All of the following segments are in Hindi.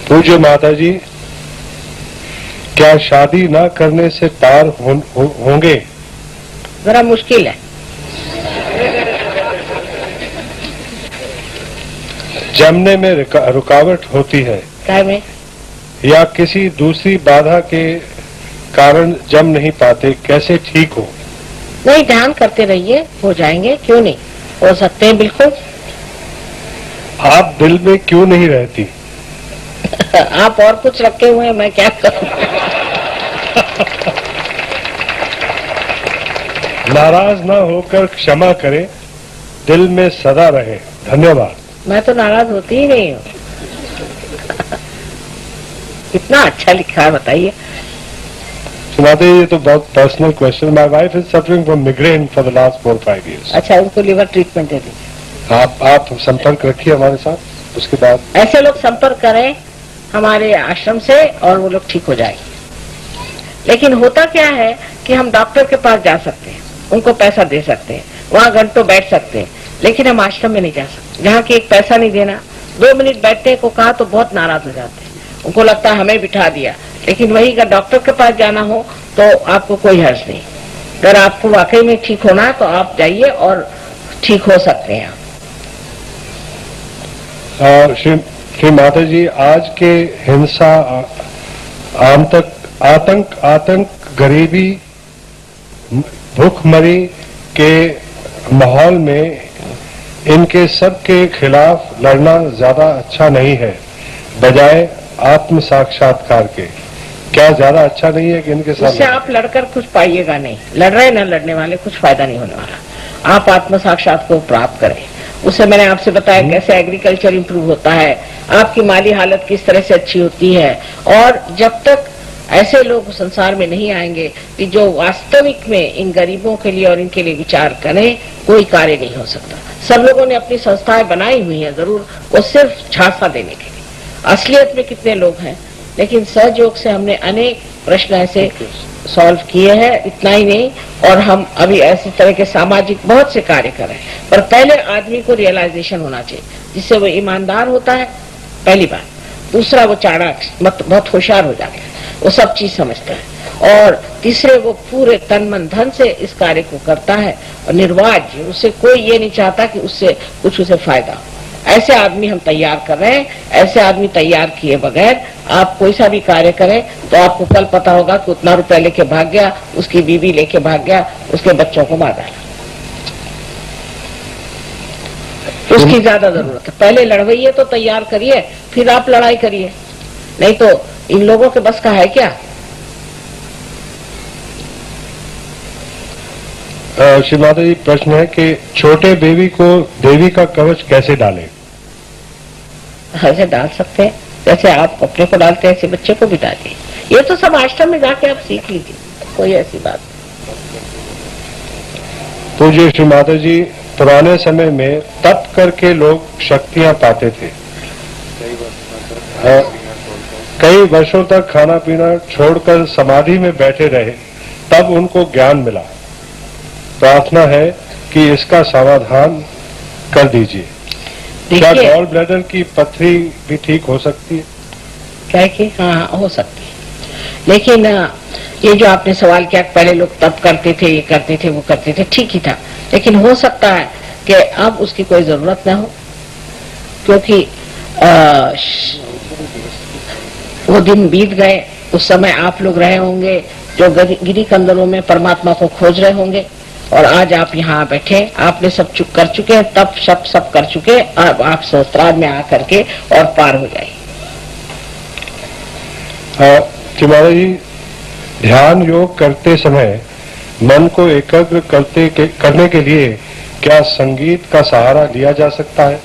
पूज्य माता जी, क्या शादी न करने से पार होंगे? जरा मुश्किल है। जमने में रुकावट होती है क्या में? या किसी दूसरी बाधा के कारण जम नहीं पाते, कैसे ठीक हो? नहीं, ध्यान करते रहिए, हो जाएंगे, क्यों नहीं हो सकते हैं, बिल्कुल। आप दिल में क्यों नहीं रहती? आप और कुछ रखे हुए हैं, मैं क्या करूं? नाराज ना होकर क्षमा करें, दिल में सदा रहे। धन्यवाद। मैं तो नाराज होती ही नहीं हूँ। कितना अच्छा लिखा है, बताइए। सुनाते, ये तो बहुत personal question. My wife is suffering from migraine for the last 4-5 years। अच्छा, उनको लिवर ट्रीटमेंट दे दीजिए। आप संपर्क रखिए हमारे साथ, उसके बाद ऐसे लोग संपर्क करें हमारे आश्रम से और वो लोग ठीक हो जाएंगे। लेकिन होता क्या है कि हम डॉक्टर के पास जा सकते हैं, उनको पैसा दे सकते हैं, वहाँ घंटों बैठ सकते हैं, लेकिन हम आश्रम में नहीं जा सकते, जहाँ की एक पैसा नहीं देना। 2 मिनट बैठने को कहा तो बहुत नाराज हो जाते हैं, उनको लगता है हमें बिठा दिया। लेकिन वही अगर डॉक्टर के पास जाना हो तो आपको कोई हर्ज नहीं। अगर आपको वाकई में ठीक होना है तो आप जाइए और ठीक हो सकते हैं आप। श्री माता जी, आज के हिंसा, आतंक, गरीबी, भूखमरी के माहौल में इनके सब के खिलाफ लड़ना ज्यादा अच्छा नहीं है, बजाय आत्म साक्षात्कार के। क्या ज्यादा अच्छा नहीं है कि इनके साथ? इससे आप लड़कर कुछ पाइएगा नहीं, लड़ रहे न लड़ने वाले, कुछ फायदा नहीं होने वाला। आप आत्म साक्षात को प्राप्त करें। उससे मैंने आपसे बताया कैसे एग्रीकल्चर इंप्रूव होता है, आपकी माली हालत किस तरह से अच्छी होती है। और जब तक ऐसे लोग संसार में नहीं आएंगे कि जो वास्तविक में इन गरीबों के लिए और इनके लिए विचार करें, कोई कार्य नहीं हो सकता। सब लोगों ने अपनी संस्थाएं बनाई हुई हैं जरूर, वो सिर्फ झांसा देने के लिए। असलियत में कितने लोग हैं, लेकिन सहयोग से हमने अनेक प्रश्न ऐसे सॉल्व किए हैं। इतना ही नहीं, और हम अभी ऐसे तरह के सामाजिक बहुत से कार्य कर रहे हैं। पर पहले आदमी को रियलाइजेशन होना चाहिए, जिससे वो ईमानदार होता है, पहली बात। दूसरा, वो चाणाक, बहुत होशियार हो जाता है, वो सब चीज समझता है। और तीसरे, वो पूरे तन मन धन से इस कार्य को करता है और निर्वाज, उससे कोई ये नहीं चाहता कि उससे कुछ उसे फायदा हो। ऐसे आदमी हम तैयार कर रहे हैं। ऐसे आदमी तैयार किए बगैर आप कोई सा भी कार्य करें तो आपको कल पता होगा कि उतना रुपया लेके भाग गया, उसकी बीवी लेके भाग गया, उसके बच्चों को मार डाला। उसकी ज्यादा जरूरत है। पहले लड़वैये तो तैयार करिए, फिर आप लड़ाई करिए, नहीं तो इन लोगों के बस का है क्या? श्री माता जी, प्रश्न है कि छोटे बेबी को देवी का कवच कैसे डालें? ऐसे डाल सकते हैं जैसे आप अपने को डालते हैं, ऐसे बच्चे को भी डालिए। ये तो सब आश्रम में जाके आप सीख लीजिए, कोई ऐसी बात। पूज्य श्री माता जी, पुराने समय में तप करके लोग शक्तियां पाते थे। कई वर्षों तक खाना पीना छोड़कर समाधि में बैठे रहे, तब उनको ज्ञान मिला। प्रार्थना है कि इसका समाधान कर दीजिए। क्या गॉल ब्लैडर की पथरी भी ठीक हो सकती है? क्या कि हाँ, हो सकती है। लेकिन ये जो आपने सवाल किया, पहले लोग तप करते थे, ये करते थे, वो करते थे, ठीक ही था। लेकिन हो सकता है कि अब उसकी कोई जरूरत ना हो, क्योंकि वो दिन बीत गए। उस समय आप लोग रहे होंगे जो गिरी कंदरों में परमात्मा को खोज रहे होंगे, और आज आप यहाँ बैठे, आपने सब चुप कर चुके, तब सब कर चुके। अब आप सहस्त्रार्ध में आकर के और पार हो जाइए। महाराज जी, ध्यान योग करते समय मन को एकाग्र करने के लिए क्या संगीत का सहारा लिया जा सकता है?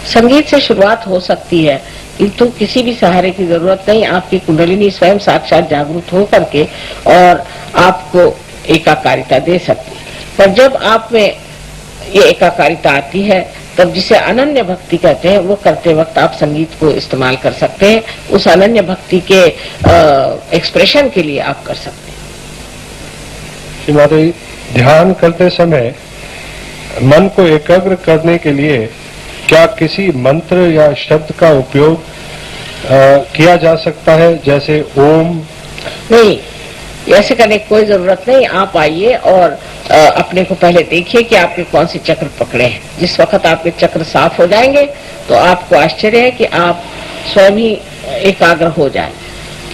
संगीत से शुरुआत हो सकती है, किंतु किसी भी सहारे की जरूरत नहीं, आपकी कुंडलिनी स्वयं साक्षात जागरूक हो करके और आपको एकाकारिता दे सकती है। पर जब आप में ये एकाकारिता आती है तब जिसे अनन्य भक्ति कहते हैं, वो करते वक्त आप संगीत को इस्तेमाल कर सकते हैं, उस अनन्य भक्ति के एक्सप्रेशन के लिए आप कर सकते हैं। श्रीमती, ध्यान करते समय मन को एकाग्र करने के लिए क्या किसी मंत्र या शब्द का उपयोग किया जा सकता है, जैसे ओम? नहीं, ऐसे करने की कोई जरूरत नहीं। आप आइए और अपने को पहले देखिए कि आपके कौन से चक्र पकड़े हैं। जिस वक्त आपके चक्र साफ हो जाएंगे तो आपको आश्चर्य है कि आप स्वयं ही एकाग्र हो जाए।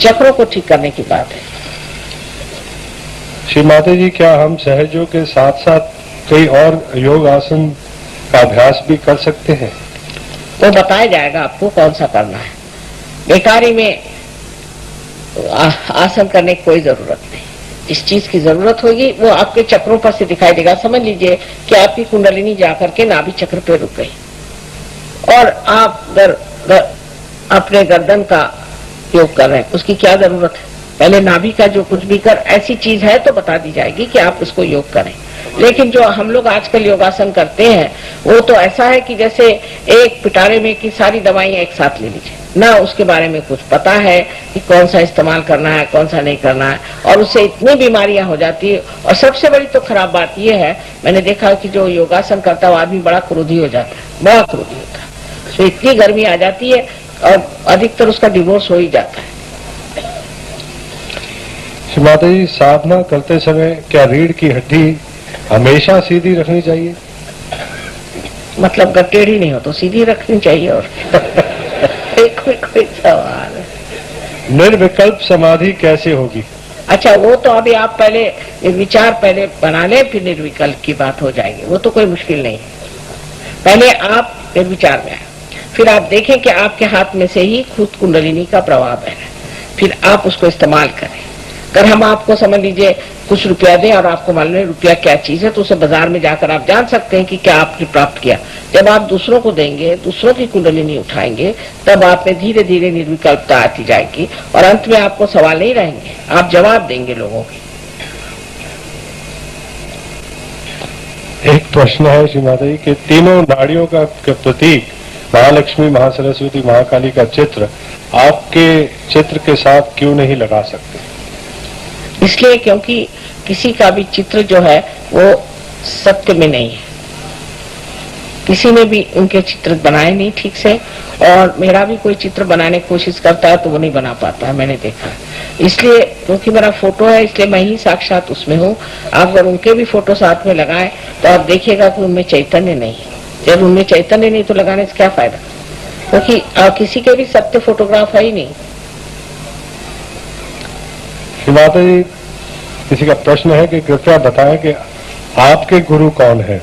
चक्रों को ठीक करने की बात है। श्री माता जी, क्या हम सहयोग के साथ साथ कई और योग आसन का अभ्यास भी कर सकते हैं? वो बताया जाएगा आपको कौन सा करना है। बेकारी में आसन करने की कोई जरूरत नहीं। इस चीज की जरूरत होगी वो आपके चक्रों पर से दिखाई देगा। समझ लीजिए कि आपकी कुंडलिनी जाकर के नाभि चक्र पे रुक गई और आप अपने गर्दन का योग कर रहे हैं, उसकी क्या जरूरत है? पहले नाभि का जो कुछ भी कर ऐसी चीज है तो बता दी जाएगी कि आप इसको योग करें। लेकिन जो हम लोग आजकल योगासन करते हैं वो तो ऐसा है कि जैसे एक पिटारे में की सारी दवाइयां एक साथ ले लीजिए, ना उसके बारे में कुछ पता है कि कौन सा इस्तेमाल करना है कौन सा नहीं करना है, और उससे इतनी बीमारियां हो जाती है। और सबसे बड़ी तो खराब बात यह है, मैंने देखा कि जो योगासन करता है आदमी बड़ा क्रोधी हो जाता है, बड़ा क्रोधी होता है, उसमें इतनी गर्मी आ जाती है और अधिकतर उसका डिवोर्स हो ही जाता है। माता जी, साधना करते समय क्या रीढ़ की हड्डी हमेशा सीधी रखनी चाहिए? मतलब टेढ़ी नहीं हो तो सीधी रखनी चाहिए। और कोई सवाल है। निर्विकल्प समाधि कैसे होगी? अच्छा, वो तो अभी आप पहले विचार पहले बना लें, फिर निर्विकल्प की बात हो जाएगी। वो तो कोई मुश्किल नहीं है। पहले आप निर्विचार में आए, फिर आप देखें कि आपके हाथ में से ही खुद कुंडलिनी का प्रवाह बह रहा है, फिर आप उसको इस्तेमाल करें। अगर हम आपको समझ लीजिए कुछ रुपया दें और आपको मालूम है रुपया क्या चीज है, तो उसे बाजार में जाकर आप जान सकते हैं कि क्या आपने प्राप्त किया। जब आप दूसरों को देंगे, दूसरों की कुंडलिनी उठाएंगे, तब आप में धीरे धीरे निर्विकल्पता आती जाएगी और अंत में आपको सवाल नहीं रहेंगे, आप जवाब देंगे लोगों के। एक प्रश्न है श्री माता जी कि तीनों नाड़ियों का प्रतीक महालक्ष्मी, महासरस्वती, महाकाली का चित्र आपके चित्र के साथ क्यों नहीं लगा सकते? इसलिए क्योंकि किसी का भी चित्र जो है वो सत्य में नहीं है। किसी ने भी उनके चित्र बनाए नहीं ठीक से, और मेरा भी कोई चित्र बनाने की कोशिश करता है तो वो नहीं बना पाता है, मैंने देखा। इसलिए क्योंकि मेरा फोटो है इसलिए मैं ही साक्षात उसमें हूँ। आप अगर उनके भी फोटो साथ में लगाएं तो आप देखिएगा कि उनमें चैतन्य नहीं है। जब उनमें चैतन्य नहीं तो लगाने से क्या फायदा, क्योंकि किसी के भी सत्य फोटोग्राफ है ही नहीं। माता जी, किसी का प्रश्न है कि कृपया बताएं कि आपके गुरु कौन है?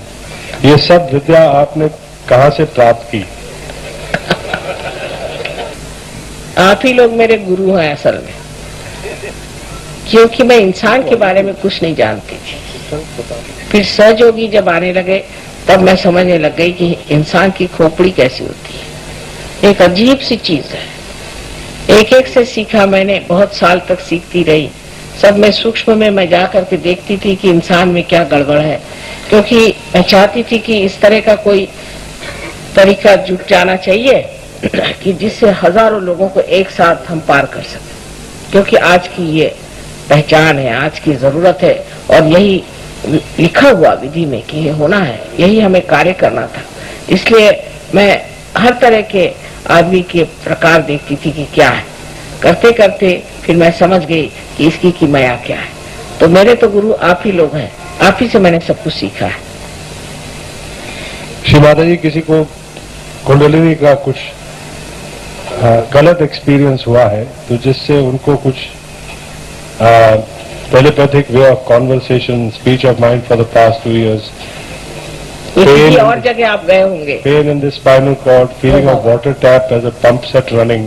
ये सब विद्या आपने कहाँ से प्राप्त की? आप ही लोग मेरे गुरु हैं असल में, क्योंकि मैं इंसान के बारे में कुछ नहीं जानती थी। फिर सहयोगी जब आने लगे तब मैं समझने लग गई कि इंसान की खोपड़ी कैसी होती है। एक अजीब सी चीज है। एक एक से सीखा मैंने, बहुत साल तक सीखती रही। सब में सूक्ष्म में मैं जा करके देखती थी कि इंसान में क्या गड़बड़ है, क्योंकि मैं चाहती थी कि इस तरह का कोई तरीका जुट जाना चाहिए कि जिससे हजारों लोगों को एक साथ हम पार कर सकें। क्योंकि आज की ये पहचान है, आज की जरूरत है, और यही लिखा हुआ विधि में कि ये होना है, यही हमें कार्य करना था। इसलिए मैं हर तरह के आदमी के प्रकार देखती थी कि क्या है। करते करते फिर मैं समझ गई कि इसकी की माया क्या है। तो मेरे तो गुरु आप ही लोग हैं, आप ही से मैंने सब कुछ सीखा है। श्री माता जी, किसी को कुंडलिनी का कुछ गलत एक्सपीरियंस हुआ है तो जिससे उनको कुछ telepathic way of conversation, speech of mind for the past 2 years, किसी और जगह आप गए होंगे, pain in the spinal cord, feeling of water tap as a pump set running,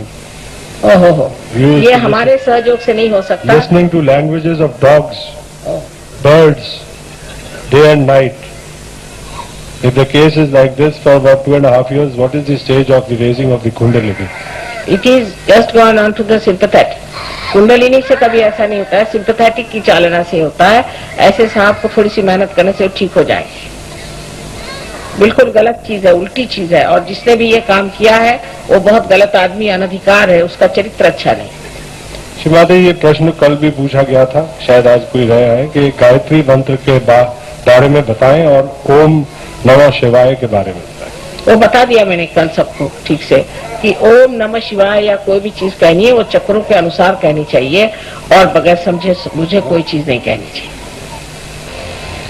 ओहो, ये हमारे सहयोग से नहीं हो सकता। listening to languages of dogs, birds, day and night. If the case is like this for about 2.5 years, what is the stage of the raising of the Kundalini? It is just gone on to the sympathetic. Kundalini से कभी ऐसा नहीं होता है, सिंपैथेटिक की चालना से होता है। ऐसे सांप को थोड़ी सी मेहनत करने से ठीक हो जाएंगे। बिल्कुल गलत चीज है, उल्टी चीज है, और जिसने भी ये काम किया है वो बहुत गलत आदमी, अनधिकार है, उसका चरित्र अच्छा नहीं। श्रीमाता, ये प्रश्न कल भी पूछा गया था, शायद आज कोई गया है, कि गायत्री मंत्र के बारे में बताएं और ओम नमः शिवाय के बारे में बताएं। वो बता दिया मैंने कल सबको ठीक से कि ओम नमः शिवाय या कोई भी चीज कहनी है वो चक्रों के अनुसार कहनी चाहिए और बगैर समझे मुझे कोई चीज नहीं कहनी चाहिए।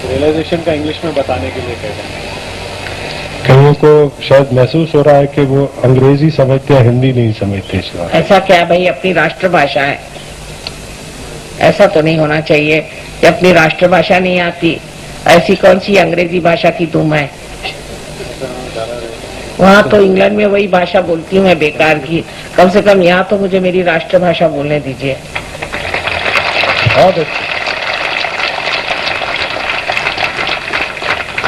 रियलाइजेशन का इंग्लिश में बताने के लिए कहते हैं। कईयों को शायद महसूस हो रहा है कि वो अंग्रेजी समझते हैं, हिंदी नहीं समझते। ऐसा क्या भाई, अपनी राष्ट्रभाषा है, ऐसा तो नहीं होना चाहिए कि अपनी राष्ट्रभाषा नहीं आती। ऐसी कौन सी अंग्रेजी भाषा की धूम है? वहाँ तो इंग्लैंड में वही भाषा बोलती हूँ मैं बेकार की, कम से कम यहाँ तो मुझे मेरी राष्ट्रभाषा बोलने दीजिए।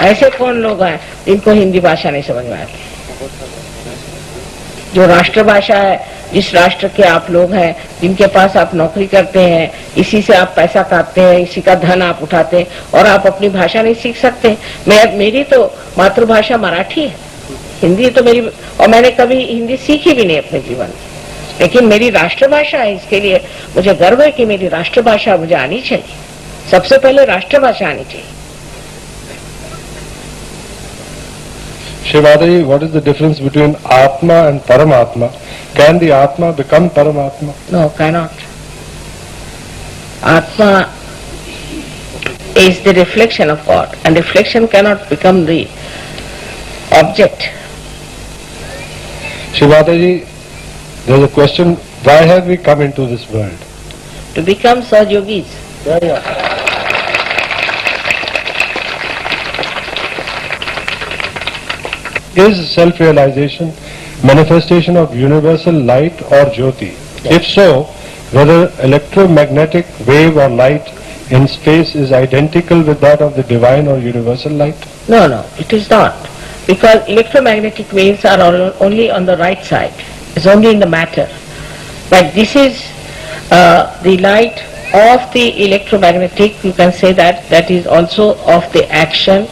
ऐसे कौन लोग हैं जिनको हिंदी भाषा नहीं समझ में आती? जो राष्ट्रभाषा है, जिस राष्ट्र के आप लोग हैं, जिनके पास आप नौकरी करते हैं, इसी से आप पैसा काटते हैं, इसी का धन आप उठाते हैं, और आप अपनी भाषा नहीं सीख सकते। मेरी तो मातृभाषा मराठी है, हिंदी तो मेरी, और मैंने कभी हिंदी सीखी भी नहीं अपने जीवन में, लेकिन मेरी राष्ट्रभाषा है। इसके लिए मुझे गर्व है कि मेरी राष्ट्रभाषा मुझे आनी चाहिए। सबसे पहले राष्ट्रभाषा आनी चाहिए। Shivadaji, what is the difference between Atma and Paramatma? Can the Atma become Paramatma? No, cannot. Atma is the reflection of God, and reflection cannot become the object. Shivadaji, there is a question, why have we come into this world? To become Sahajogis. Yeah. Is self-realization manifestation of universal light or Jyoti? Yes. If so, whether electromagnetic wave or light in space is identical with that of the divine or universal light? No, it is not. Because electromagnetic waves are only on the right side. It's only in the matter. But this is the light of the electromagnetic, you can say that is also of the action,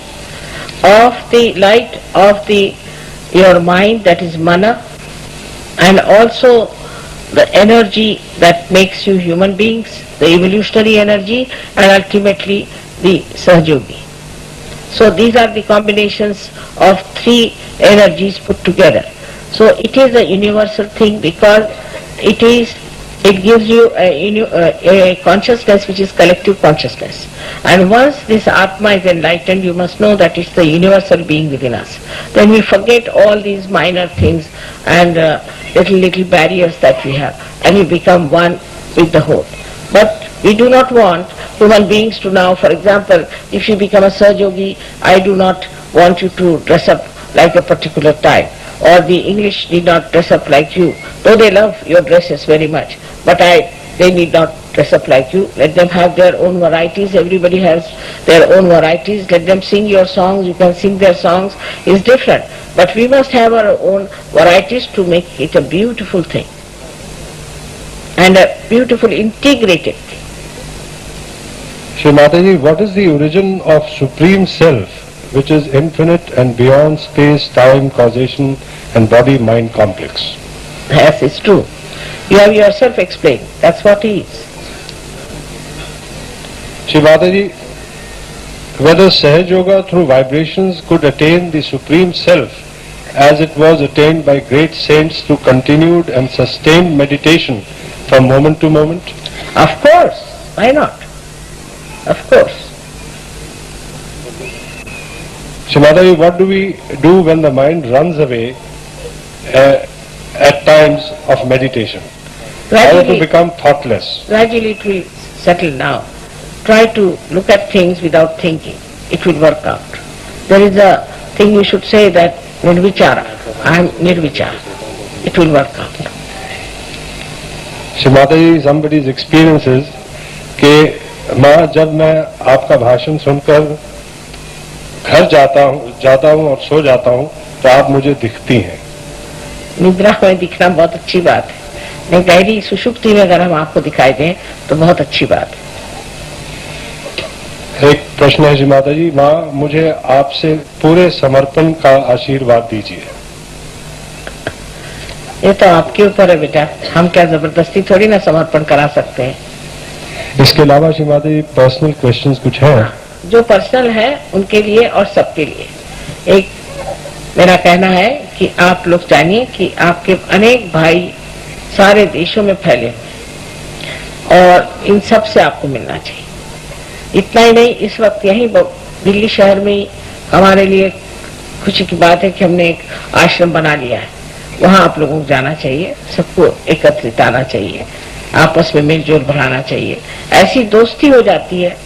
of the light of your mind, that is mana, and also the energy that makes you human beings, the evolutionary energy, and ultimately the Sahajogi. So these are the combinations of three energies put together. So it is a universal thing because it gives you a consciousness which is collective consciousness. And once this Atma is enlightened, you must know that it's the universal being within us. Then we forget all these minor things and little barriers that we have, and we become one with the whole. But we do not want human beings to now, for example, if you become a Sahajogi, I do not want you to dress up like a particular type, or the English need not dress up like you, though they love your dresses very much, but they need not dress up like you. Let them have their own varieties. Everybody has their own varieties. Let them sing your songs. You can sing their songs. It's different. But we must have our own varieties to make it a beautiful thing and a beautiful integrated thing. Shri Mataji, what is the origin of Supreme Self, which is infinite and beyond space, time, causation and body-mind complex? Yes, it's true. You have yourself explained. That's what he is. Shri Mataji, whether Sahaj Yoga through vibrations could attain the Supreme Self as it was attained by great saints through continued and sustained meditation from moment to moment? Of course. Why not? Of course. Shri Mataji, what do we do when the mind runs away at times of meditation? How to become thoughtless? Gradually it will settle down. Try to look at things without thinking. It will work out. There is a thing we should say that nirvichara. I am nirvichara. It will work out. Shri Mataji, somebody's experience is कि माँ, जब मैं आपका भाषण सुनकर घर जाता हूँ और सो जाता हूँ तो आप मुझे दिखती हैं, निद्रा में दिखना बहुत अच्छी बात है, नहीं गहरी सुषुप्ति में अगर हम आपको दिखाई दें तो बहुत अच्छी बात है। एक प्रश्न है जी माता जी, माँ मुझे आपसे पूरे समर्पण का आशीर्वाद दीजिए। ये तो आपके ऊपर है बेटा, हम क्या जबरदस्ती थोड़ी ना समर्पण करा सकते हैं। इसके अलावा श्री माता जी पर्सनल क्वेश्चंस कुछ हैं? जो पर्सनल है उनके लिए और सबके लिए एक मेरा कहना है कि आप लोग जानिए कि आपके अनेक भाई सारे देशों में फैले हुए और इन सब से आपको मिलना चाहिए। इतना ही नहीं, इस वक्त यहीं दिल्ली शहर में ही हमारे लिए खुशी की बात है कि हमने एक आश्रम बना लिया है, वहां आप लोगों को जाना चाहिए, सबको एकत्रित आना चाहिए, आपस में मिलजुल बढ़ाना चाहिए। ऐसी दोस्ती हो जाती है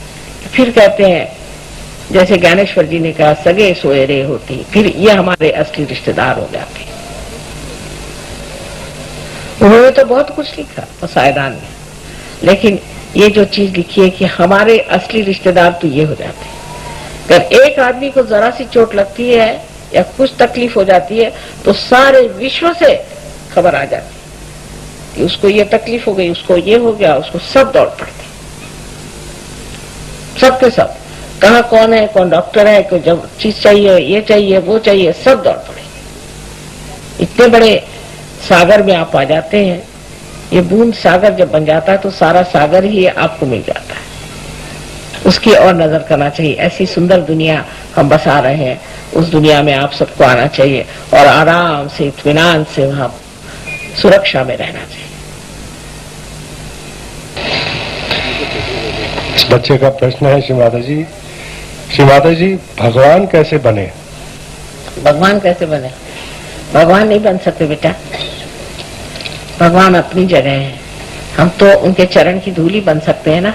फिर कहते हैं जैसे ज्ञानेश्वर जी ने कहा सगे सोएरे होती, फिर ये हमारे असली रिश्तेदार हो जाते हैं। उन्होंने तो बहुत कुछ लिखा पसायदान में, लेकिन ये जो चीज लिखी है कि हमारे असली रिश्तेदार तो ये हो जाते हैं। अगर एक आदमी को जरा सी चोट लगती है या कुछ तकलीफ हो जाती है तो सारे विश्व से खबर आ जाती है कि उसको ये तकलीफ हो गई, उसको ये हो गया, उसको सब दौड़ पड़ते, सबके सब, कहाँ कौन है, कौन डॉक्टर है, कोई जब चीज चाहिए, ये चाहिए, वो चाहिए, सब दौड़ पड़े। इतने बड़े सागर में आप आ जाते हैं, ये बूंद सागर जब बन जाता है तो सारा सागर ही आपको मिल जाता है। उसकी और नजर करना चाहिए। ऐसी सुंदर दुनिया हम बसा रहे हैं, उस दुनिया में आप सबको आना चाहिए और आराम से इत्मीनान से वहां सुरक्षा में रहना चाहिए। इस बच्चे का प्रश्न है श्री माता जी भगवान कैसे बने? भगवान कैसे बने? भगवान नहीं बन सकते बेटा, भगवान अपनी जगह है, हम तो उनके चरण की धूल ही बन सकते हैं ना।